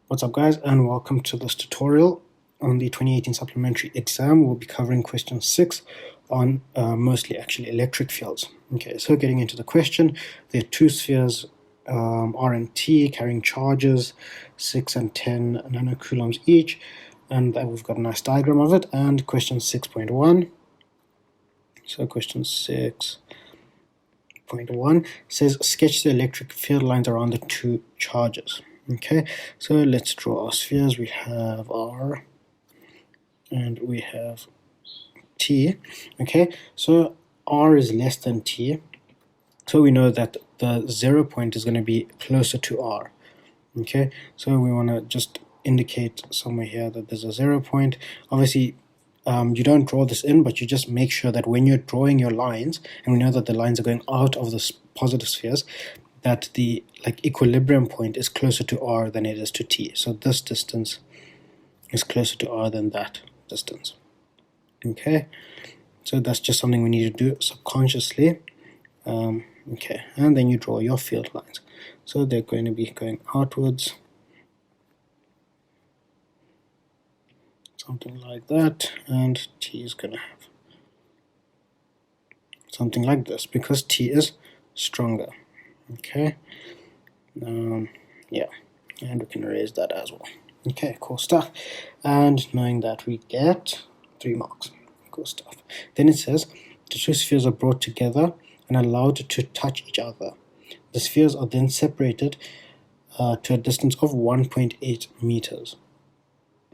What's up guys, and welcome to this tutorial on the 2018 supplementary exam. We'll be covering question 6 on mostly actually electric fields. Okay, so getting into the question, there are two spheres R and T carrying charges 6 and 10 nanocoulombs each, and we've got a nice diagram of it. And question 6.1, so question 6.1 says sketch the electric field lines around the two charges. Okay, so let's draw our spheres. We have R and we have T. Okay, so R is less than T, so we know that the 0 point is going to be closer to R. Okay, so we want to just indicate somewhere here that there's a 0 point. Obviously you don't draw this in, but you just make sure that when you're drawing your lines, and we know that the lines are going out of the positive spheres, that the equilibrium point is closer to R than it is to T. So this distance is closer to R than that distance. Okay, so that's just something we need to do subconsciously. Okay, and then you draw your field lines. So they're going to be going outwards, something like that, and T is going to have something like this because T is stronger. Okay, yeah, and we can erase that as well. Okay, cool stuff. And knowing that, we get 3 marks. Cool stuff. Then it says the two spheres are brought together and allowed to touch each other. The spheres are then separated to a distance of 1.8 meters.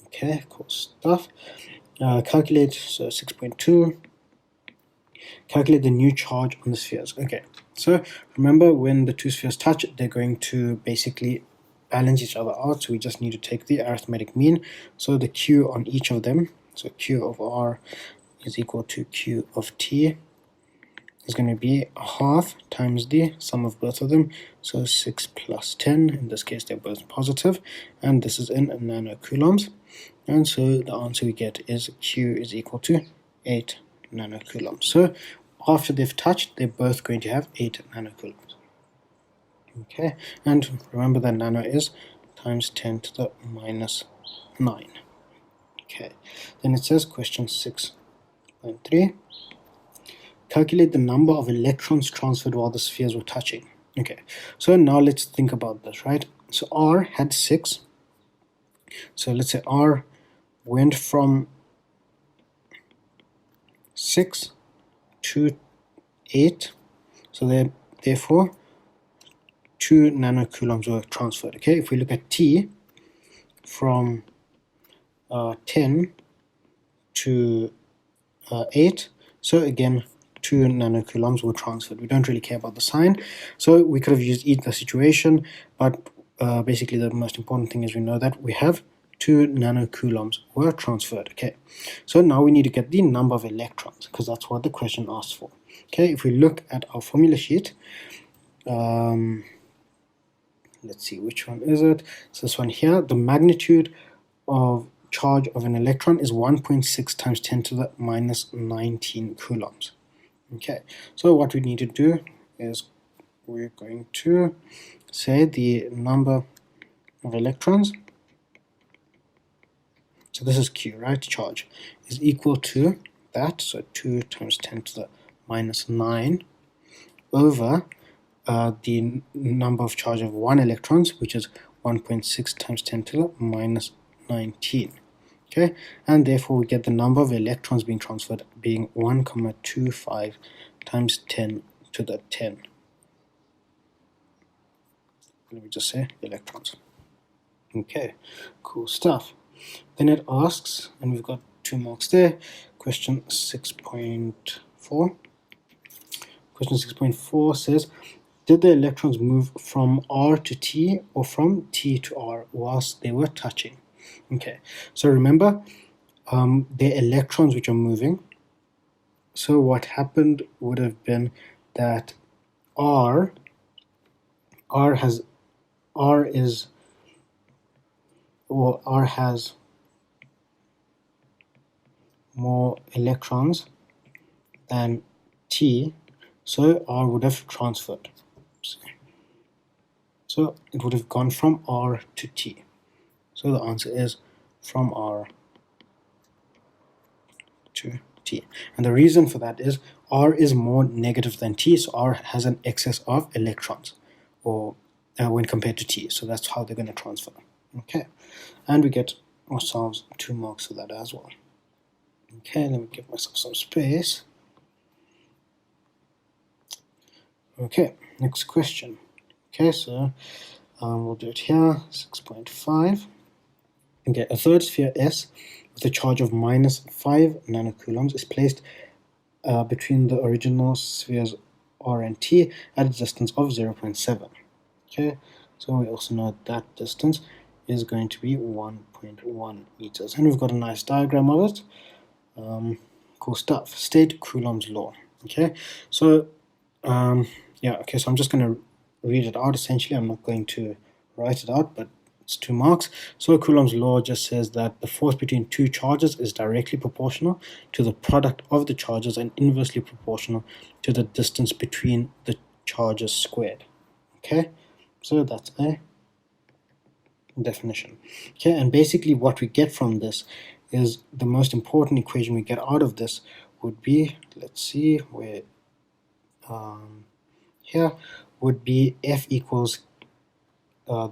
Okay, cool stuff. Calculate, so 6.2. Calculate the new charge on the spheres. Okay, so remember when the two spheres touch, they're going to basically balance each other out, so we just need to take the arithmetic mean. So the Q on each of them, so Q of R is equal to Q of T, is going to be a half times the sum of both of them, so 6 plus 10, in this case they're both positive, and this is in nanocoulombs, and so the answer we get is Q is equal to 8 nanocoulombs. So after they've touched, they're both going to have 8 nanocoulombs. Okay, and remember that nano is times 10 to the minus 9. Okay, then it says question 6.3. Calculate the number of electrons transferred while the spheres were touching. Okay, so now let's think about this, right? So R had 6. So let's say R went from 6 to 8. So therefore 2 nanocoulombs were transferred. Okay, if we look at T, from 10 to 8, so again 2 nanocoulombs were transferred. We don't really care about the sign, so we could have used either situation, but basically the most important thing is we know that we have 2 nanocoulombs were transferred. Okay, so now we need to get the number of electrons, because that's what the question asks for. Okay, if we look at our formula sheet, let's see, which one is it? So this one here, the magnitude of charge of an electron is 1.6 times 10 to the minus 19 coulombs. Okay, so what we need to do is we're going to say the number of electrons, so this is Q, right, charge, is equal to that, so 2 times 10 to the minus 9 over the number of charge of 1 electrons, which is 1.6 times 10 to the minus 19. Okay, and therefore we get the number of electrons being transferred being 1,25 times 10 to the 10. Let me just say electrons. Okay, cool stuff. Then it asks, and we've got 2 marks there, question 6.4. Question 6.4 says, did the electrons move from R to T or from T to R whilst they were touching? Okay, so remember, they're electrons which are moving. So what happened would have been that R has more electrons than T, so R would have transferred. So it would have gone from R to T. So the answer is from R to T. And the reason for that is R is more negative than T, so R has an excess of electrons, or when compared to T. So that's how they're going to transfer. Okay, and we get ourselves 2 marks for that as well. Okay, let me give myself some space. Okay, next question. Okay, so we'll do it here, 6.5. Okay, a third sphere S with a charge of minus 5 nanocoulombs is placed between the original spheres R and T at a distance of 0.7. Okay, so we also know that distance is going to be 1.1 meters. And we've got a nice diagram of it. Cool stuff. State Coulomb's law. Okay, so yeah, okay, so I'm just going to read it out essentially. I'm not going to write it out, but it's 2 marks. So Coulomb's law just says that the force between 2 charges is directly proportional to the product of the charges and inversely proportional to the distance between the charges squared. Okay, so that's a definition. Okay, and basically what we get from this is the most important equation we get out of this would be, let's see, where here would be F equals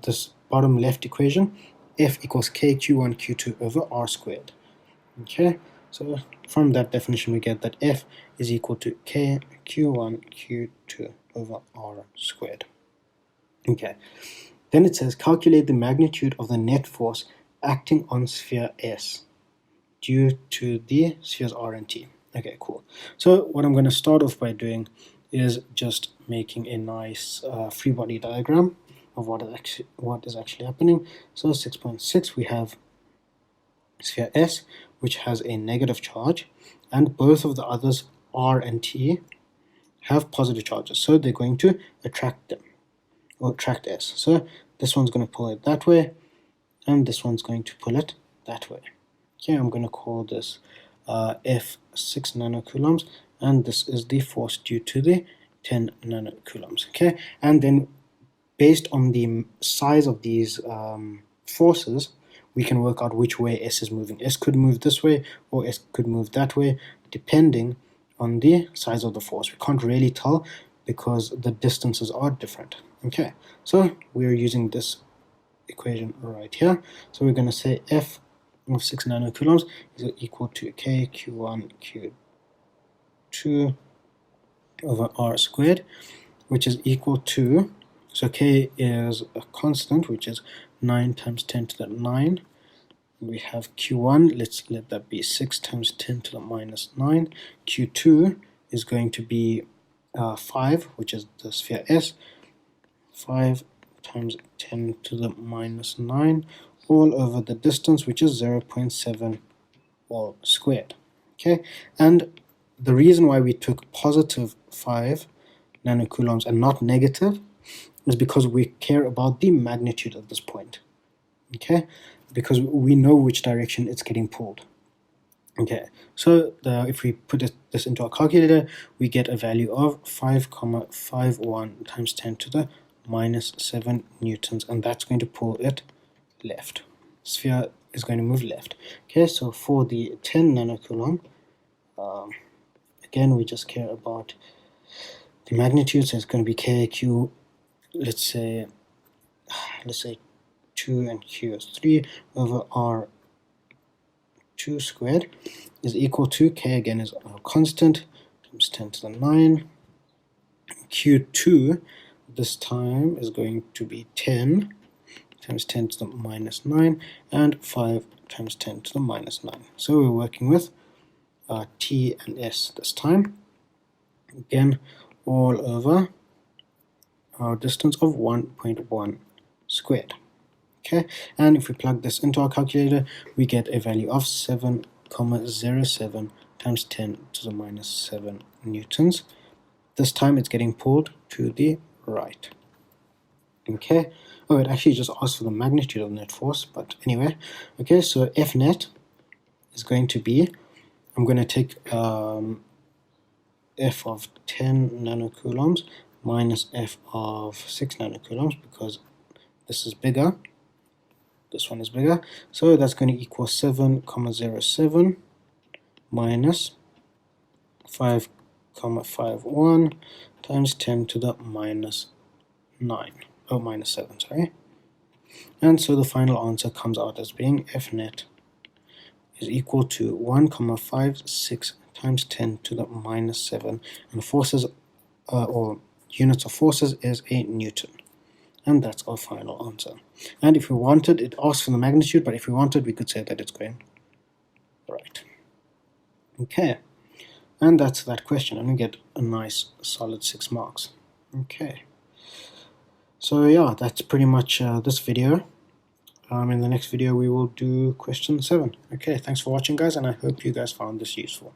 this bottom left equation, F equals KQ1 Q2 over R squared. Okay, so from that definition we get that F is equal to KQ1 Q2 over R squared. Okay, then it says calculate the magnitude of the net force acting on sphere S due to the spheres R and T. Okay, cool. So what I'm going to start off by doing is just making a nice free body diagram of what is actually happening. So 6.6, we have sphere S, which has a negative charge, and both of the others, R and T, have positive charges, so they're going to attract them, or attract S. So this one's going to pull it that way, and this one's going to pull it that way. Okay, I'm going to call this F 6 nanocoulombs, and this is the force due to the 10 nanocoulombs. Okay, and then based on the size of these forces, we can work out which way S is moving. S could move this way, or S could move that way, depending on the size of the force. We can't really tell because the distances are different. Okay, so we're using this equation right here. So we're going to say F of 6 nanocoulombs is equal to KQ1 Q2 over R squared, which is equal to, so K is a constant, which is 9 times 10 to the 9. We have Q1, let's let that be 6 times 10 to the minus 9. Q2 is going to be 5, which is the sphere S. 5 times 10 to the minus 9, all over the distance, which is 0.7 all squared. Okay, and the reason why we took positive 5 nanocoulombs and not negative is because we care about the magnitude at this point. Okay, because we know which direction it's getting pulled. Okay, so if we put this into our calculator, we get a value of 5,51 times 10 to the minus 7 newtons, and that's going to pull it left. Sphere is going to move left. Okay, so for the 10 nanocoulomb, again, we just care about the magnitude, so it's going to be KQ, let's say 2 and Q is 3 over R2 squared is equal to, K again is a constant, times 10 to the 9. Q2 this time is going to be 10 times 10 to the minus 9 and 5 times 10 to the minus 9. So we're working with T and S this time. Again, all over our distance of 1.1 squared. Okay, and if we plug this into our calculator, we get a value of 7,07 times 10 to the minus 7 newtons. This time it's getting pulled to the right. Okay, oh, it actually just asked for the magnitude of net force, but anyway. Okay, so F net is going to be, I'm going to take F of 10 nanocoulombs minus F of 6 nanocoulombs, because this is bigger. this one is bigger, so that's going to equal 7,07 minus 5,51 times 10 to the minus 9, oh minus 7, sorry. And so the final answer comes out as being F net is equal to 1,56 times 10 to the minus 7, and forces or units of forces is a Newton. And that's our final answer. And if we wanted, it asks for the magnitude, but if we wanted, we could say that it's going right. Okay, and that's that question, and we get a nice solid 6 marks. Okay, so yeah, that's pretty much this video. In the next video we will do question 7. Okay, thanks for watching guys, and I hope you guys found this useful.